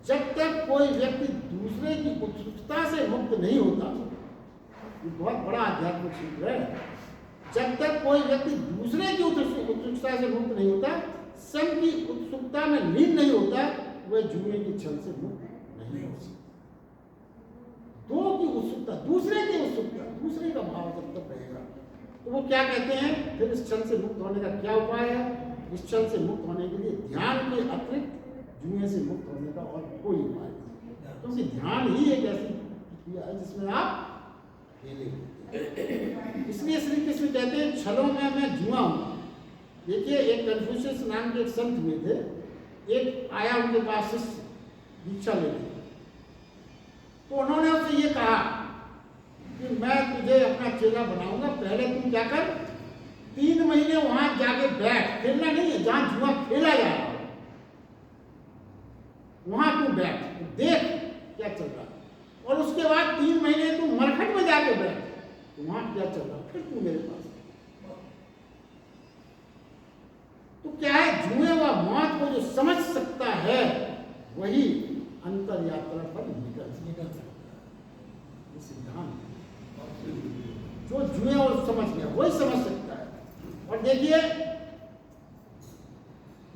जब तक कोई व्यक्ति दूसरे की उत्सुकता से मुक्त नहीं होता, ये बहुत बड़ा आध्यात्मिक सूत्र है, जब तक कोई व्यक्ति दूसरे की उत्सुकता से मुक्त नहीं होता, स्वयं की उत्सुकता में लीन नहीं होता, वह जुए की छल से मुक्त नहीं हो सकता। 2 की उत्सुकता, दूसरे की उत्सुकता, दूसरे का भाव जब तक रहेगा, तो वो क्या कहते हैं, फिर इस छल से मुक्त होने का क्या उपाय है, इस छल से मुक्त होने के लिए ध्यान के अतिरिक्त जुए से मुक्त होने का और कोई उपाय नहीं, क्योंकि ध्यान ही एक ऐसी क्रिया है जिसमें आप खेले। इसलिए श्री कृष्ण कहते हैं, छलों में मैं जुआ हूं। देखिए, एक कन्फ्यूशियस नाम के एक संत हुए थे, एक आया उनके पास शिष्य दीक्षा लेने, तो उन्होंने उससे ये कहा कि मैं तुझे अपना चेला बनाऊंगा, पहले तुम क्या कर, 3 महीने वहां जाके बैठ, खेलना नहीं है, जहां जुआ खेला जा रहा है वहां तू बैठ, देख क्या चल रहा है, और उसके बाद 3 महीने तू मरखट में जाके बैठ, तो वहां क्या चल रहा है, फिर तू मेरे पास। तो क्या है, जुए व मौत को जो समझ सकता है वही अंतर यात्रा पर निकल सकता है। ये सिद्धांत, जो जुए और समझ गया वही समझ सकता है। और देखिए,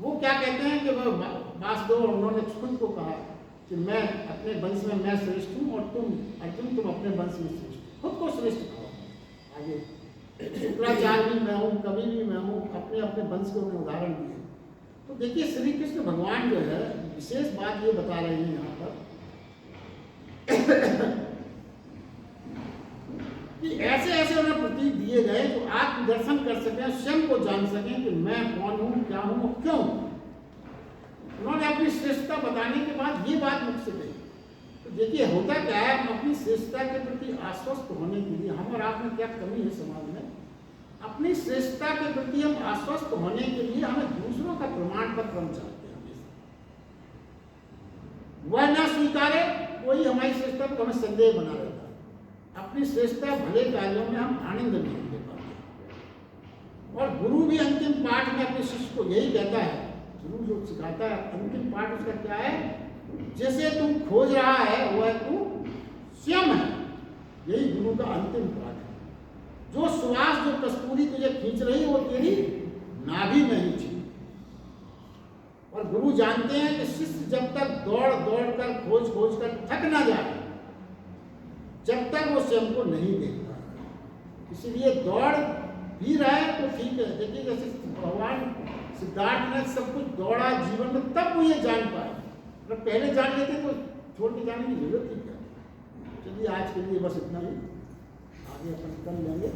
वो क्या कहते हैं कि वासुदेव, उन्होंने खुद को कहा कि मैं अपने वंश में मैं श्रेष्ठ हूं, और तुम अर्जुन, तुम अपने वंश में श्रेष्ठ, खुद को श्रेष्ठ कहो। आगे शुक्राचार्य भी मैं हूँ, कवि भी मैं हूँ, अपने अपने वंश को उन्हें उदाहरण दिए। तो देखिए, श्री कृष्ण भगवान जो है विशेष बात ये बता रहे हैं यहाँ पर कि ऐसे ऐसे उन्हें प्रतीक दिए गए जो आत्मदर्शन कर सकें, स्वयं को जान सकें कि मैं कौन हूँ, क्या हूँ और क्यों। उन्होंने अपनी श्रेष्ठता बताने के बाद ये बात मुझसे कही। तो देखिए, होता क्या है, हम अपनी श्रेष्ठता के प्रति आश्वस्त होने के लिए, हम और आप में क्या कमी है समाज में, अपनी श्रेष्ठता के प्रति हम आश्वस्त होने के लिए हमें दूसरों का प्रमाण पत्र हम चाहते हैं। वह ना स्वीकारे कोई हमारी श्रेष्ठता पर, हमें संदेह बना रहता है। अपनी श्रेष्ठता भले कार्यों में हम आनंद नहीं ले पाते। और गुरु भी अंतिम पाठ में अपने शिष्य को यही कहता है, गुरु जो सिखाता है अंतिम पाठ उसका क्या है, जैसे तुम खोज रहा है वह तू स्वयं है। यही गुरु का अंतिम पाठ है। जो श्वास, जो कस्तूरी तुझे खींच रही है वो तेरी नाभि में ही थी। और गुरु जानते हैं कि शिष्य जब तक दौड़ दौड़ कर खोज खोज कर थक ना जाए, जब तक वो स्वयं को नहीं देखता। इसीलिए दौड़ भी रहे तो ठीक है। देखिए, जैसे भगवान सिद्धार्थ ने सब कुछ दौड़ा जीवन में, तब वो ये जान पाए। अगर पहले जान लेते तो छोड़ के जाने की जरूरत ही क्या। चलिए, आज के लिए बस इतना ही, आगे अपन कर लेंगे।